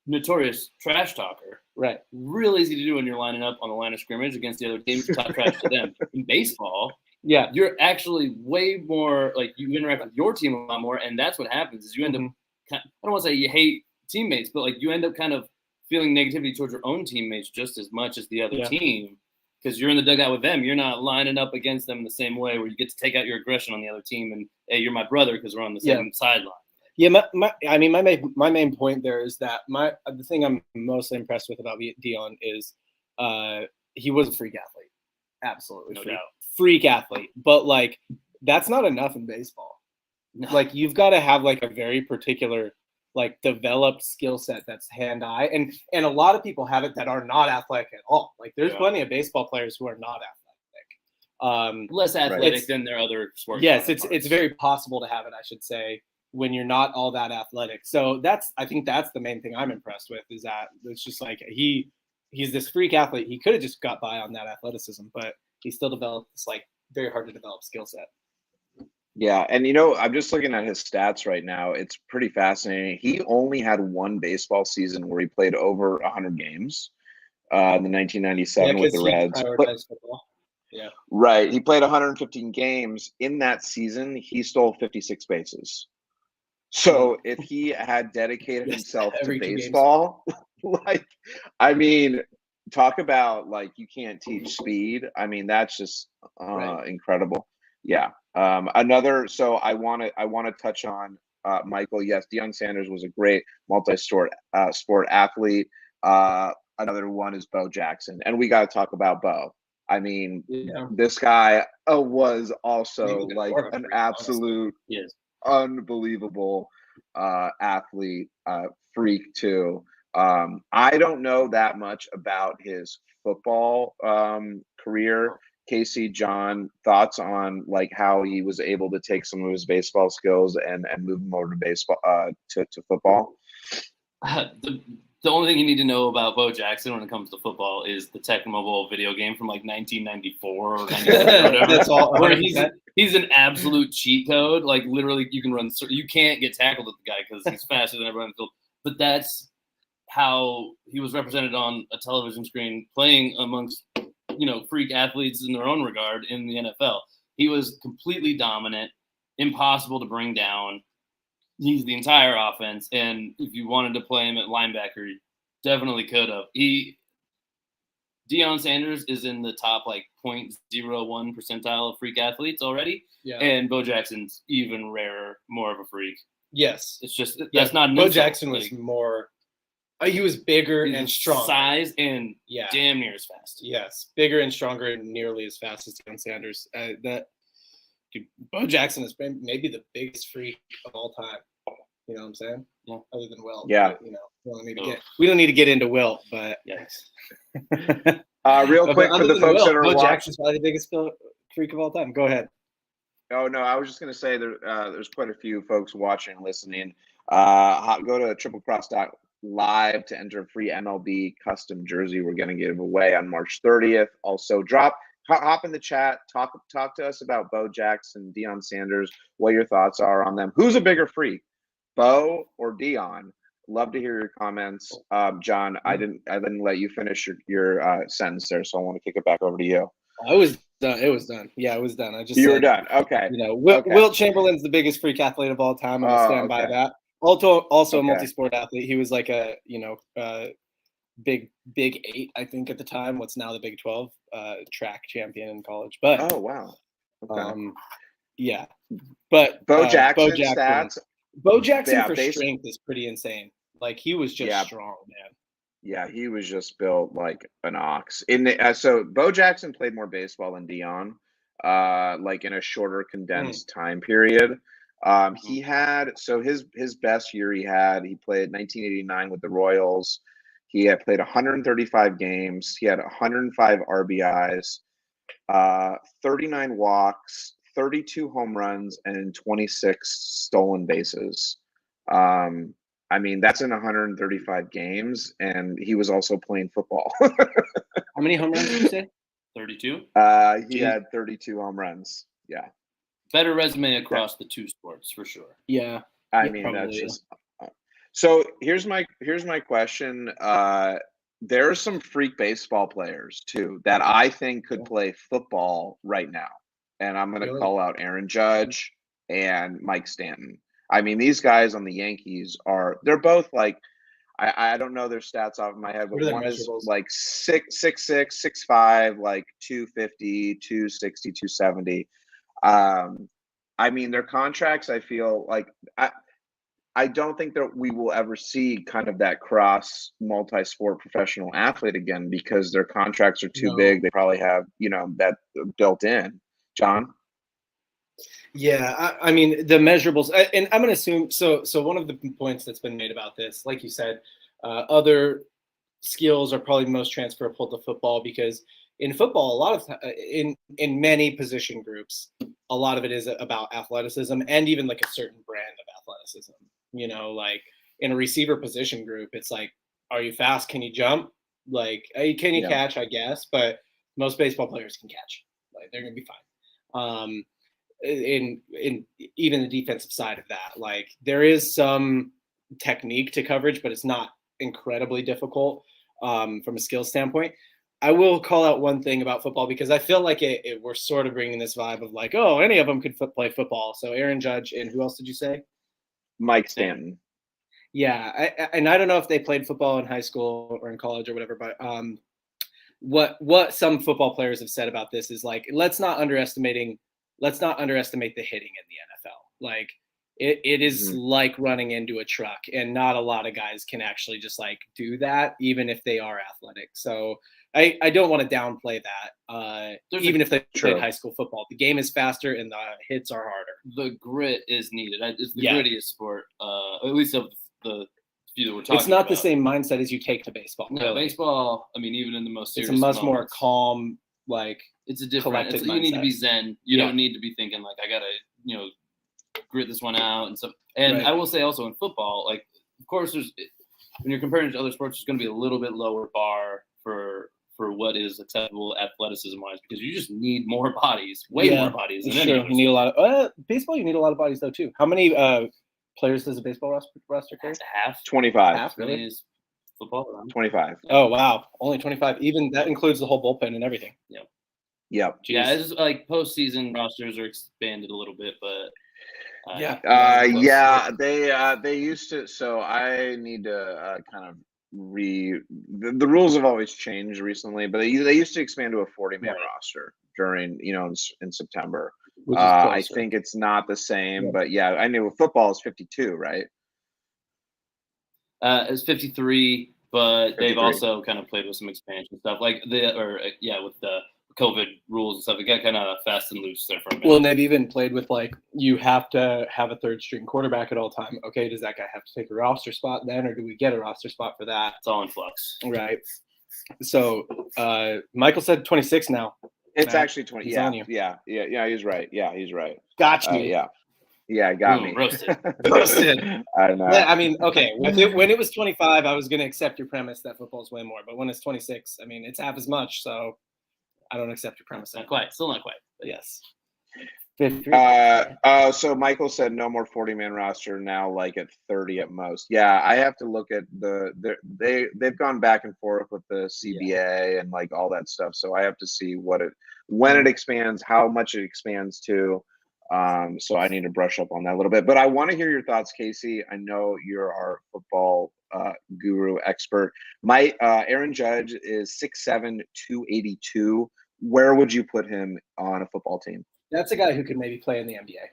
Notorious trash talker. Right. Real easy to do when you're lining up on the line of scrimmage against the other team to talk trash to them. In baseball, you're actually way more, like, you interact with your team a lot more, and that's what happens is you end up, I don't want to say you hate teammates, but, like, you end up kind of feeling negativity towards your own teammates just as much as the other team. Because you're in the dugout with them. You're not lining up against them in the same way where you get to take out your aggression on the other team and, hey, you're my brother because we're on the same sideline. Yeah, my main point there is that the thing I'm most impressed with about Deion is he was a freak athlete. Absolutely. No doubt. Freak athlete. But, like, that's not enough in baseball. No. Like, you've got to have, like, a very particular – like developed skill set that's hand-eye, and a lot of people have it that are not athletic at all. Like there's plenty of baseball players who are not athletic, less athletic than their other sports. Yes, it's very possible to have it, I should say, when you're not all that athletic. So I think that's the main thing I'm impressed with, is that it's just like he's this freak athlete. He could have just got by on that athleticism, but he still developed this like very hard to develop skill set. Yeah, and I'm just looking at his stats right now. It's pretty fascinating. He only had one baseball season where he played over 100 games in the 1997 with the Reds. Yeah. Right. He played 115 games. In that season, he stole 56 bases. So if he had dedicated himself to baseball, talk about, like, you can't teach speed. I mean, that's just incredible. Yeah. So I want to touch on Michael. Yes, Deion Sanders was a great multi-sport athlete. Another one is Bo Jackson, and we got to talk about Bo. I mean, this guy was also like an absolute unbelievable athlete, freak too. I don't know that much about his football career. Casey, John, thoughts on like how he was able to take some of his baseball skills and move them over to baseball to football? The only thing you need to know about Bo Jackson when it comes to football is the Tech Mobile video game from like 1994 or 97 or whatever. That's all. Where he's an absolute cheat code. Like literally, you can't get tackled with the guy because he's faster than everyone in the field. But that's how he was represented on a television screen, playing amongst freak athletes in their own regard in the NFL. He was completely dominant, impossible to bring down. He's the entire offense, and if you wanted to play him at linebacker, you definitely could have. Deion Sanders is in the top like 0.01 percentile of freak athletes already, and Bo Jackson's even rarer, more of a freak. Yes, it's just that's not an Bo Jackson was more. He was bigger and stronger. Size and damn near as fast. Yes, bigger and stronger and nearly as fast as Deion Sanders. Bo Jackson is maybe the biggest freak of all time. You know what I'm saying? Yeah. Other than Wilt. Yeah. But, we don't need to get into Wilt, but yes. Real quick for the folks that are Bo watching. Jackson's probably the biggest freak of all time. Go ahead. Oh no, I was just gonna say there's quite a few folks watching and listening. Go to triplecross.live to enter a free MLB custom jersey we're going to give away on March 30th. Also, hop in the chat, talk to us about Bo Jackson, Deion Sanders, what your thoughts are on them. Who's a bigger freak, Bo or Deion? Love to hear your comments. John, I didn't let you finish your sentence there, so I want to kick it back over to you. It was done. Yeah, it was done. You were done. Okay. Wilt Chamberlain's the biggest freak athlete of all time. I'm gonna stand by that. Also a multi-sport athlete. He was like a big 8, I think, at the time. What's now the Big 12 track champion in college. But oh wow. Okay. But Bo Jackson stats. Bo Jackson for strength is pretty insane. Like he was just strong, man. Yeah, he was just built like an ox. So Bo Jackson played more baseball than Deion. like in a shorter condensed time period. He had his best year he played 1989 with the Royals. He had played 135 games. He had 105 RBIs, 39 walks, 32 home runs, and 26 stolen bases. I mean, that's in 135 games, and he was also playing football. How many home runs did you say? 32. He had 32 home runs. Yeah. Better resume across the two sports for sure. Yeah. I mean, that's just. So here's my question. There are some freak baseball players too that I think could play football right now, and I'm going to call out Aaron Judge and Mike Stanton. I mean, these guys on the Yankees they're both like, I don't know their stats off of my head, but one is like 6'6", 6'5", like 250, 260, 270. I mean, their contracts, I feel like I don't think that we will ever see kind of that cross multi-sport professional athlete again because their contracts are too big. They probably have, that built in. John? Yeah, I mean, the measurables, and I'm going to assume, so one of the points that's been made about this, like you said, other skills are probably most transferable to football because in football, a lot of in many position groups, a lot of it is about athleticism and even like a certain brand of athleticism. Like in a receiver position group, it's like, are you fast? Can you jump? Like, can you catch? I guess, but most baseball players can catch. Like, they're gonna be fine. In even the defensive side of that, like there is some technique to coverage, but it's not incredibly difficult from a skill standpoint. I will call out one thing about football because I feel like we're sort of bringing this vibe of like, oh, any of them could play football. So Aaron Judge and who else did you say? Mike Stanton. Yeah, and I don't know if they played football in high school or in college or whatever, but what some football players have said about this is like, let's not underestimate the hitting in the NFL. Like it is like running into a truck, and not a lot of guys can actually just like do that, even if they are athletic. So I don't want to downplay that. Even if they played high school football, the game is faster and the hits are harder. The grit is needed. It's the grittiest sport, at least of the few that we're talking about. It's not the same mindset as you take to baseball. No, really. Baseball, I mean, even in the most serious it's a much moments, more calm, like it's a different. You need to be zen. You don't need to be thinking like I gotta, grit this one out and stuff. And I will say also in football, like of course when you're comparing it to other sports, there's going to be a little bit lower bar for what is acceptable athleticism wise because you just need more bodies, more bodies. Than you need a lot of baseball. You need a lot of bodies though too. How many players does a baseball roster carry? Half. 25. Half, really? Football. 25. Oh wow, only 25. Even that includes the whole bullpen and everything. Yeah. Yep. Yeah, it's just like postseason rosters are expanded a little bit, but they used to. So I need to kind of the rules have always changed recently, but they used to expand to a 40-man roster during in September. I think it's not the same, but I knew football is 52, right? It's 53, but 53. They've also kind of played with some expansion stuff, like with the COVID rules and stuff. It got kind of fast and loose there for a minute. Well, and they've even played with like you have to have a third string quarterback at all time. Okay, does that guy have to take a roster spot then, or do we get a roster spot for that? It's all in flux, right? So Michael said 26 now. It's actually 20. Yeah, he's right. Yeah, he's right. Got you. Got me. Roasted. I know. Yeah, I mean, okay. When it was 25, I was going to accept your premise that football's way more. But when it's 26, I mean, it's half as much. So I don't accept your premise. Not quite. Still not quite. But yes. So Michael said no more 40-man roster now, like at 30 at most. Yeah, I have to look at they've gone back and forth with the CBA and like all that stuff. So I have to see when it expands, how much it expands to. So I need to brush up on that a little bit. But I want to hear your thoughts, Casey. I know you're our football guru expert. Aaron Judge is 6'7", 282. Where would you put him on a football team? That's a guy who could maybe play in the NBA.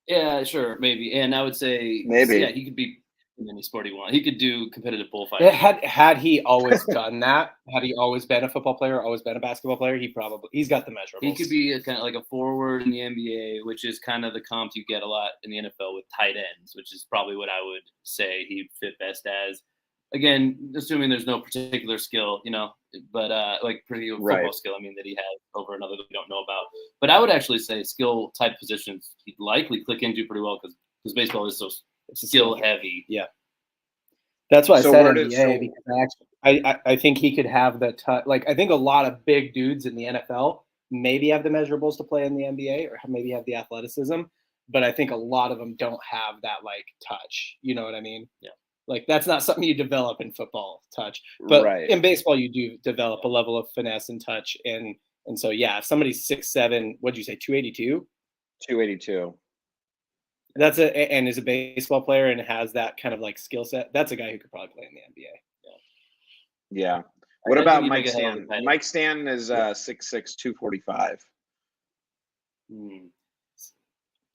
Yeah, sure, maybe. And I would say maybe. Yeah, he could be in any sport he wants. He could do competitive bullfighting. Had he always done that, had he always been a football player, always been a basketball player, he's got the measurables. He could be kind of like a forward in the NBA, which is kind of the comp you get a lot in the NFL with tight ends, which is probably what I would say he'd fit best as. Again, assuming there's no particular skill, but like pretty football skill, that he has over another that we don't know about. But I would actually say skill type positions he'd likely click into pretty well because baseball is so skill heavy. Yeah. That's why I said NBA because I think he could have the I think a lot of big dudes in the NFL maybe have the measurables to play in the NBA or maybe have the athleticism, but I think a lot of them don't have that touch. You know what I mean? Yeah. That's not something you develop in football, touch. But in baseball, you do develop a level of finesse and touch. And so, yeah, if somebody's 6'7", what'd you say, 282? 282. And is a baseball player and has that kind of skill set. That's a guy who could probably play in the NBA. Yeah. What about Mike Stanton? Mike Stanton is 6'6", 245.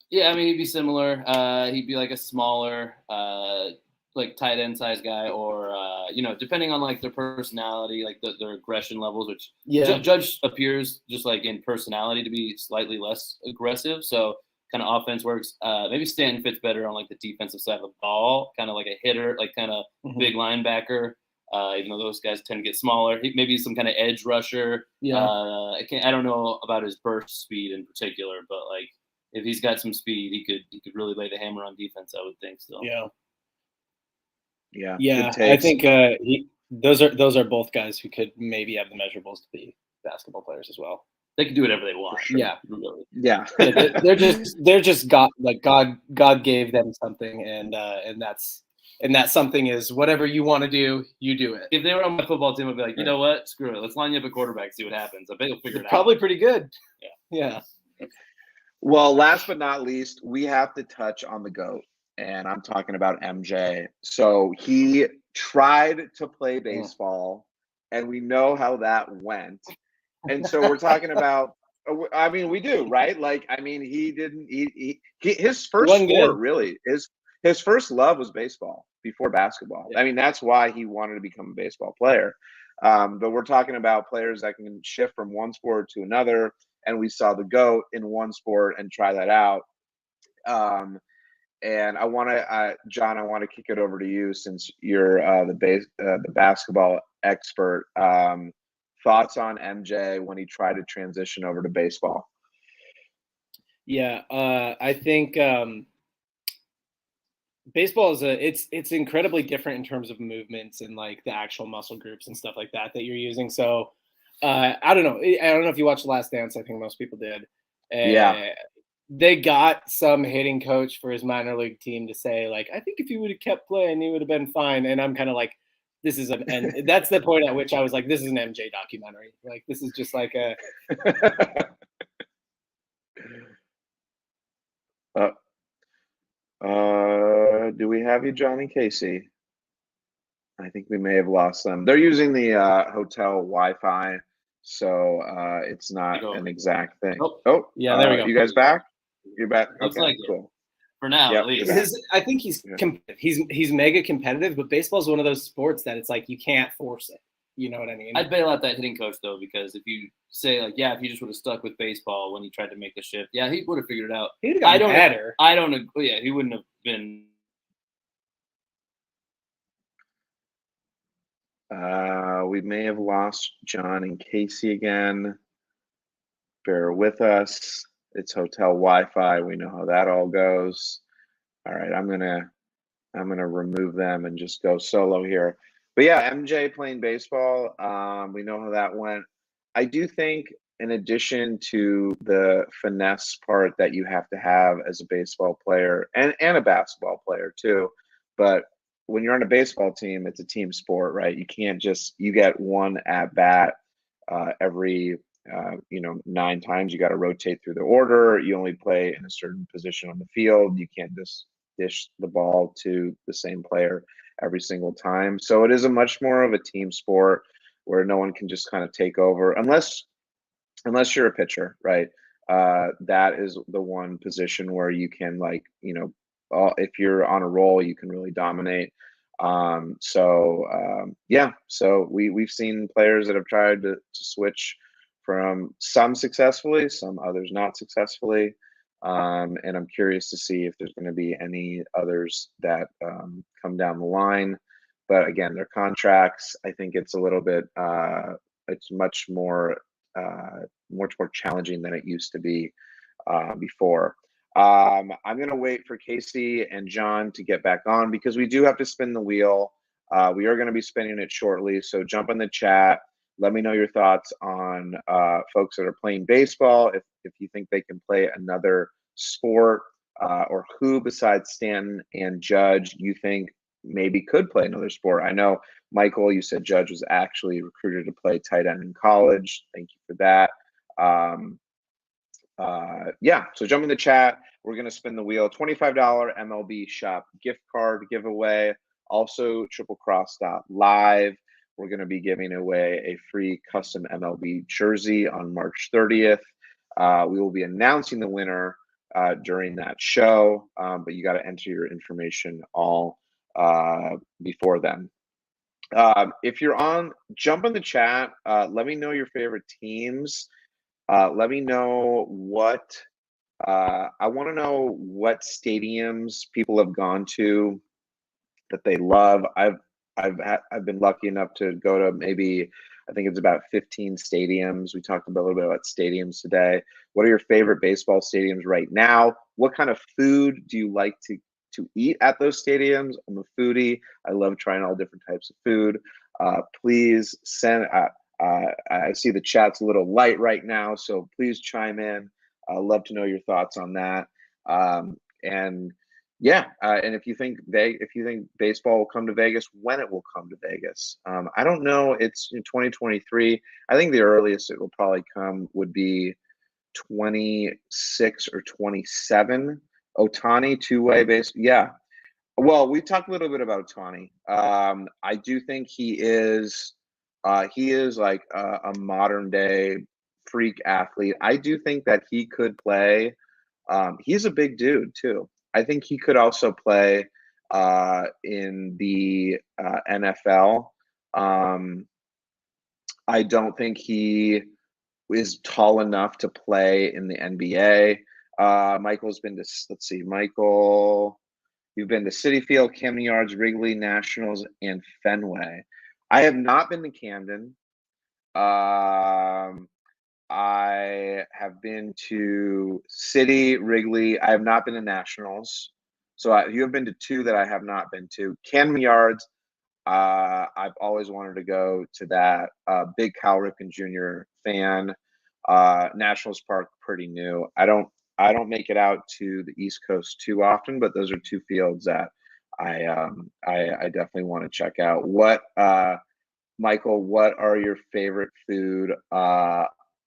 Yeah, he'd be similar. He'd be like a smaller, tight end size guy, or depending on their personality, their aggression levels. Which Judge appears just in personality to be slightly less aggressive. So kind of offense works. Maybe Stanton fits better on the defensive side of the ball, kind of like a hitter, kind of big linebacker. Even though those guys tend to get smaller, maybe some kind of edge rusher. Yeah. I don't know about his burst speed in particular, but if he's got some speed, he could really lay the hammer on defense. I would think still. Yeah. Yeah. I think those are both guys who could maybe have the measurables to be basketball players as well. They can do whatever they want. Sure. Yeah. Yeah. they're just God gave them something, and that something is whatever you want to do, you do it. If they were on my football team, I'd be like, you know what? Screw it. Let's line you up at quarterback, see what happens. I bet you'll figure it out. Probably pretty good. Yeah. Well, last but not least, we have to touch on the GOAT, and I'm talking about MJ. So he tried to play baseball, and we know how that went. And so we're talking about, we do, right? He didn't, his first sport really is, his first love was baseball before basketball. Yeah. That's why he wanted to become a baseball player. But we're talking about players that can shift from one sport to another. And we saw the GOAT in one sport and try that out. And I want to, John, I want to kick it over to you since you're the basketball expert. Thoughts on MJ when he tried to transition over to baseball? Yeah, I think baseball is it's incredibly different in terms of movements and the actual muscle groups and stuff like that you're using. So I don't know if you watched The Last Dance. I think most people did. They got some hitting coach for his minor league team to say I think if he would have kept playing, he would have been fine. And I'm kind of this is and that's the point at which I was this is an MJ documentary. This is just a. Do we have you, Johnny Casey? I think we may have lost them. They're using the hotel Wi-Fi, so it's not an exact thing. Oh, yeah, there we go. You guys back? You're back. Looks okay, like cool. For now, at least. I think he's mega competitive, but baseball is one of those sports that it's you can't force it. You know what I mean? I'd bail out that hitting coach though, because if you say if he just would have stuck with baseball when he tried to make the shift, he would have figured it out. He'd have gotten better. I don't agree. Yeah, he wouldn't have been. We may have lost John and Casey again. Bear with us. It's hotel Wi-Fi. We know how that all goes. All right, I'm gonna remove them and just go solo here. But yeah, MJ playing baseball. We know how that went. I do think, in addition to the finesse part that you have to have as a baseball player and a basketball player too, but when you're on a baseball team, it's a team sport, right? You can't you get one at bat every 9 times. You got to rotate through the order. You only play in a certain position on the field. You can't just dish the ball to the same player every single time. So it is a much more of a team sport where no one can just kind of take over unless you're a pitcher, right? That is the one position where you can if you're on a roll, you can really dominate. Yeah, so we've seen players that have tried to switch from, some successfully, some others not successfully. And I'm curious to see if there's going to be any others that come down the line. But again, their contracts, I think it's a little bit, it's much more challenging than it used to be before. I'm going to wait for Casey and John to get back on because we do have to spin the wheel. We are going to be spinning it shortly. So jump in the chat. Let me know your thoughts on folks that are playing baseball, if you think they can play another sport, or who besides Stanton and Judge you think maybe could play another sport. I know, Michael, you said Judge was actually recruited to play tight end in college. Thank you for that. Yeah, so jump in the chat. We're going to spin the wheel. $25 MLB shop gift card giveaway. Also, triplecross.live. We're going to be giving away a free custom MLB jersey on March 30th. We will be announcing the winner during that show, but you got to enter your information all before then. If you're on, jump in the chat. Let me know your favorite teams. Let me know what I want to know what stadiums people have gone to that they love. I've been lucky enough to go to maybe, I think it's about 15 stadiums. We talked a little bit about stadiums today. What are your favorite baseball stadiums right now? What kind of food do you like to eat at those stadiums? I'm a foodie. I love trying all different types of food. Please send. I see the chat's a little light right now, so please chime in. I'd love to know your thoughts on that. And yeah, and if you think baseball will come to Vegas, when it will come to Vegas, I don't know. It's in 2023. I think the earliest it will probably come would be 26 or 27. Ohtani two-way base. Yeah. Well, we talked a little bit about Ohtani. I do think he is like a modern day freak athlete. I do think that he could play. He's a big dude too. I think he could also play in the NFL. I don't think he is tall enough to play in the NBA. Michael's been to, let's see, Michael, you've been to Citi Field, Camden Yards, Wrigley, Nationals, and Fenway. I have not been to Camden. I have been to Citi, Wrigley. I have not been to Nationals. So you have been to two that I have not been to. Camden Yards, I've always wanted to go to that. Big Cal Ripken Jr. fan. Nationals Park, pretty new. I don't make it out to the East Coast too often, but those are two fields that I definitely want to check out. What, Michael, what are your favorite food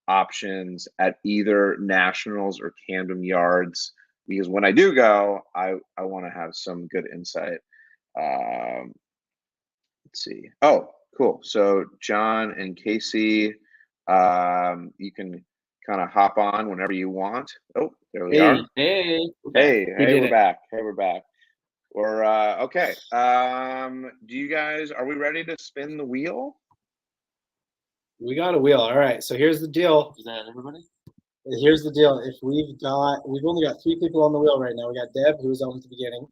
options at either Nationals or Camden Yards? Because when I do go, I want to have some good insight. Let's see. Oh, cool. So John and Casey, you can kind of hop on whenever you want. Oh, there we are. Hey, we're back. We're okay. Do you guys, are we ready to spin the wheel? We got a wheel. All right. So here's the deal. Is that everybody? Here's the deal. If we've only got 3 people on the wheel right now. We got Deb, who was on at the beginning.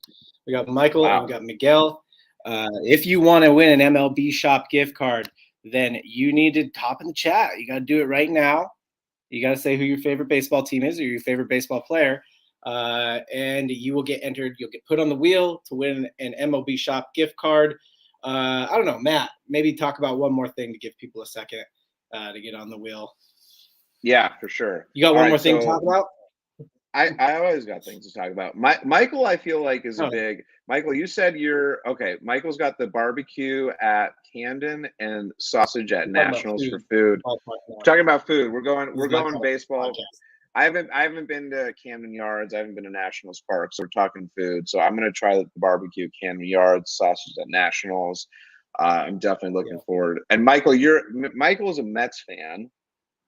We got Michael, and we got Miguel. If you want to win an MLB shop gift card, then you need to hop in the chat. You got to do it right now. You got to say who your favorite baseball team is or your favorite baseball player. And you will get entered. You'll get put on the wheel to win an MLB shop gift card. I don't know, Matt, maybe talk about one more thing to give people a second to get on the wheel. Yeah, for sure. You got one more thing to talk about? I always got things to talk about. Michael, I feel like is a big. Michael, you said okay. Michael's got the barbecue at Camden and sausage at Nationals for food. We're talking about food. We're going baseball. I haven't been to Camden Yards. I haven't been to Nationals Park. So we're talking food. So I'm gonna try the barbecue, Camden Yards, sausage at Nationals. I'm definitely looking forward. And Michael's a Mets fan.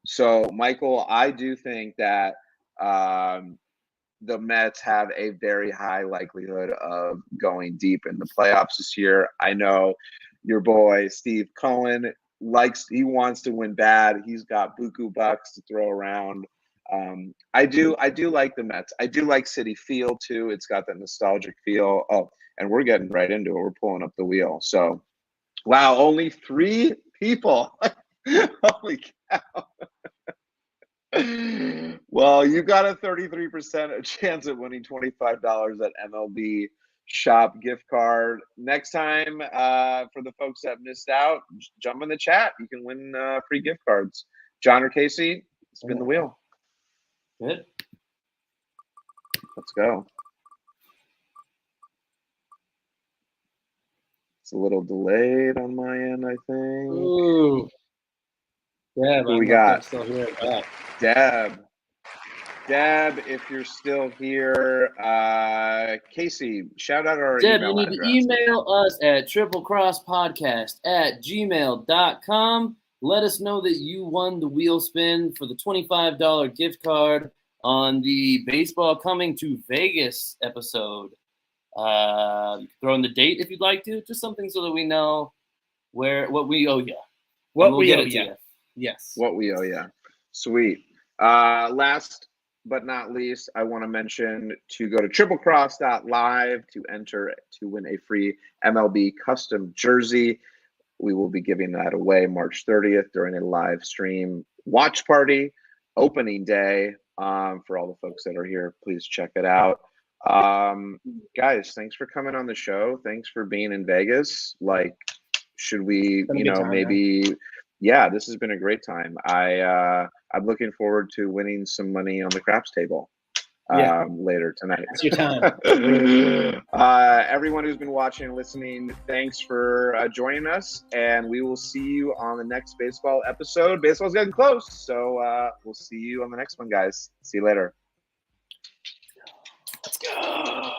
So Michael, I do think that the Mets have a very high likelihood of going deep in the playoffs this year. I know your boy Steve Cohen he wants to win bad. He's got buku bucks to throw around. I do like the Mets. I do like Citi Field too. It's got that nostalgic feel. Oh, and we're getting right into it. We're pulling up the wheel. So, wow, only 3 people. Holy cow. Well, you got a 33% chance at winning $25 at MLB Shop gift card. Next time, for the folks that missed out, jump in the chat. You can win free gift cards. John or Casey, spin the wheel. Good. Let's go. It's a little delayed on my end, I think. Ooh. Yeah, Who we got? Still here. Deb, if you're still here, Casey, shout out our Deb, email you need address. to email us at triplecrosspodcast@gmail.com. Let us know that you won the wheel spin for the $25 gift card on the Baseball Coming to Vegas episode. You can throw in the date if you'd like to, just something so that we know what we owe you. What we owe you. Yes. What we owe you. Sweet. Last but not least, I want to mention to go to triplecross.live to enter to win a free MLB custom jersey. We will be giving that away March 30th during a live stream watch party, opening day. For all the folks that are here, please check it out. Guys, thanks for coming on the show. Thanks for being in Vegas. Like, should we, maybe... Yeah, this has been a great time. I'm looking forward to winning some money on the craps table later tonight. It's your time. Everyone who's been watching and listening, thanks for joining us, and we will see you on the next baseball episode. Baseball's getting close, so we'll see you on the next one, guys. See you later. Let's go.